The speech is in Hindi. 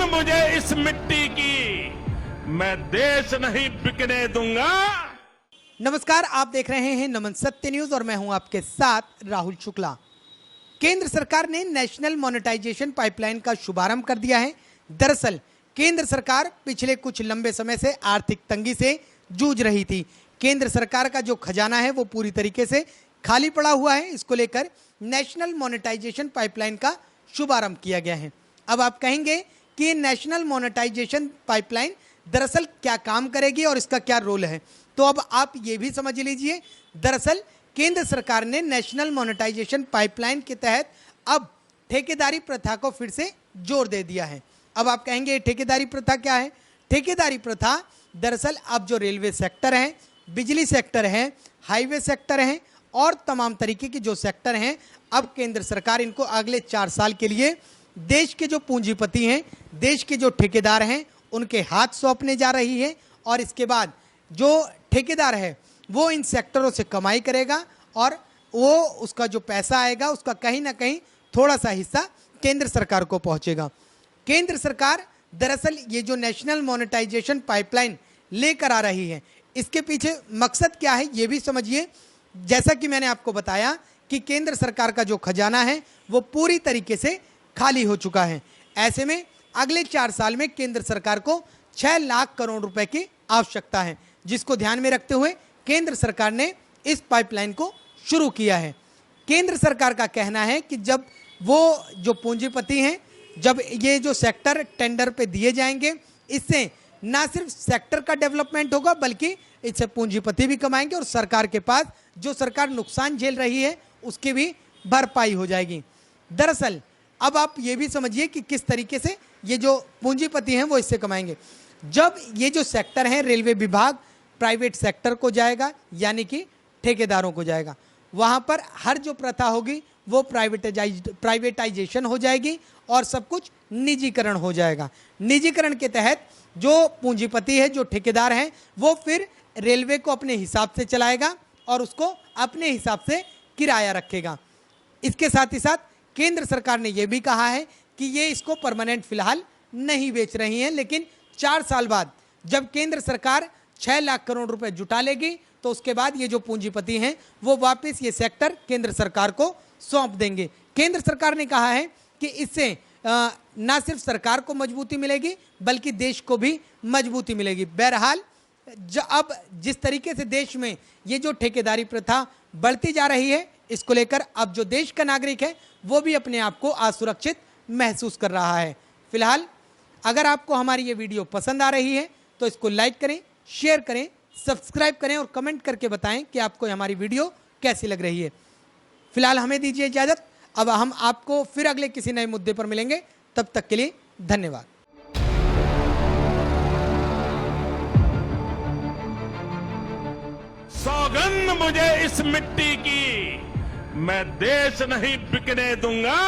मुझे इस मिट्टी की, मैं देश नहीं बिकने दूंगा। नमस्कार, आप देख रहे हैं नमन सत्य न्यूज और मैं हूं आपके साथ राहुल शुक्ला। केंद्र सरकार ने नेशनल मोनेटाइजेशन पाइपलाइन का शुभारंभ कर दिया है। दरअसल केंद्र सरकार पिछले कुछ लंबे समय से आर्थिक तंगी से जूझ रही थी। केंद्र सरकार का जो खजाना है वो पूरी तरीके से खाली पड़ा हुआ है। इसको लेकर नेशनल मोनेटाइजेशन पाइपलाइन का शुभारंभ किया गया है। अब आप कहेंगे कि नेशनल मोनेटाइजेशन पाइपलाइन दरअसल क्या काम करेगी और इसका क्या रोल है, तो अब आप ये भी समझ लीजिए। दरअसल केंद्र सरकार ने नेशनल मोनेटाइजेशन पाइपलाइन के तहत अब ठेकेदारी प्रथा को फिर से जोर दे दिया है। अब आप कहेंगे ठेकेदारी प्रथा क्या है? ठेकेदारी प्रथा दरअसल अब जो रेलवे सेक्टर है, बिजली सेक्टर है, हाईवे सेक्टर है और तमाम तरीके के जो सेक्टर हैं, अब केंद्र सरकार इनको अगले 4 साल के लिए देश के जो पूंजीपति हैं, देश के जो ठेकेदार हैं, उनके हाथ सौंपने जा रही है। और इसके बाद जो ठेकेदार है वो इन सेक्टरों से कमाई करेगा और वो उसका जो पैसा आएगा उसका कहीं ना कहीं थोड़ा सा हिस्सा केंद्र सरकार को पहुंचेगा। केंद्र सरकार दरअसल ये जो नेशनल मोनेटाइजेशन पाइपलाइन लेकर आ रही है, इसके पीछे मकसद क्या है ये भी समझिए। जैसा कि मैंने आपको बताया कि केंद्र सरकार का जो खजाना है वो पूरी तरीके से खाली हो चुका है। ऐसे में अगले 4 साल में केंद्र सरकार को 6 लाख करोड़ रुपए की आवश्यकता है, जिसको ध्यान में रखते हुए केंद्र सरकार ने इस पाइपलाइन को शुरू किया है। केंद्र सरकार का कहना है कि जब वो जो पूंजीपति हैं, जब ये जो सेक्टर टेंडर पे दिए जाएंगे, इससे ना सिर्फ सेक्टर का डेवलपमेंट होगा बल्कि इससे पूंजीपति भी कमाएंगे और सरकार के पास जो सरकार नुकसान झेल रही है उसकी भी भरपाई हो जाएगी। दरअसल अब आप ये भी समझिए कि किस तरीके से ये जो पूंजीपति हैं वो इससे कमाएंगे। जब ये जो सेक्टर है, रेलवे विभाग प्राइवेट सेक्टर को जाएगा, यानी कि ठेकेदारों को जाएगा, वहाँ पर हर जो प्रथा होगी वो प्राइवेटाइजेशन हो जाएगी और सब कुछ निजीकरण हो जाएगा। निजीकरण के तहत जो पूंजीपति है, जो ठेकेदार हैं, वो फिर रेलवे को अपने हिसाब से चलाएगा और उसको अपने हिसाब से किराया रखेगा। इसके साथ ही साथ केंद्र सरकार ने यह भी कहा है कि ये इसको परमानेंट फिलहाल नहीं बेच रही हैं, लेकिन 4 साल बाद जब केंद्र सरकार 6 लाख करोड़ रुपए जुटा लेगी तो उसके बाद ये जो पूंजीपति हैं वो वापस ये सेक्टर केंद्र सरकार को सौंप देंगे। केंद्र सरकार ने कहा है कि इससे ना सिर्फ सरकार को मजबूती मिलेगी बल्कि देश को भी मजबूती मिलेगी। बहरहाल अब जिस तरीके से देश में ये जो ठेकेदारी प्रथा बढ़ती जा रही है, इसको लेकर अब जो देश का नागरिक है वो भी अपने आप को असुरक्षित महसूस कर रहा है। फिलहाल अगर आपको हमारी ये वीडियो पसंद आ रही है तो इसको लाइक करें, शेयर करें, सब्सक्राइब करें और कमेंट करके बताएं कि आपको हमारी वीडियो कैसी लग रही है। फिलहाल हमें दीजिए इजाज़त। अब हम आपको फिर अगले किसी नए मुद्दे पर मिलेंगे। तब तक के लिए धन्यवाद। सौगंध मुझे इस मिट्टी की, मैं देश नहीं बिकने दूंगा।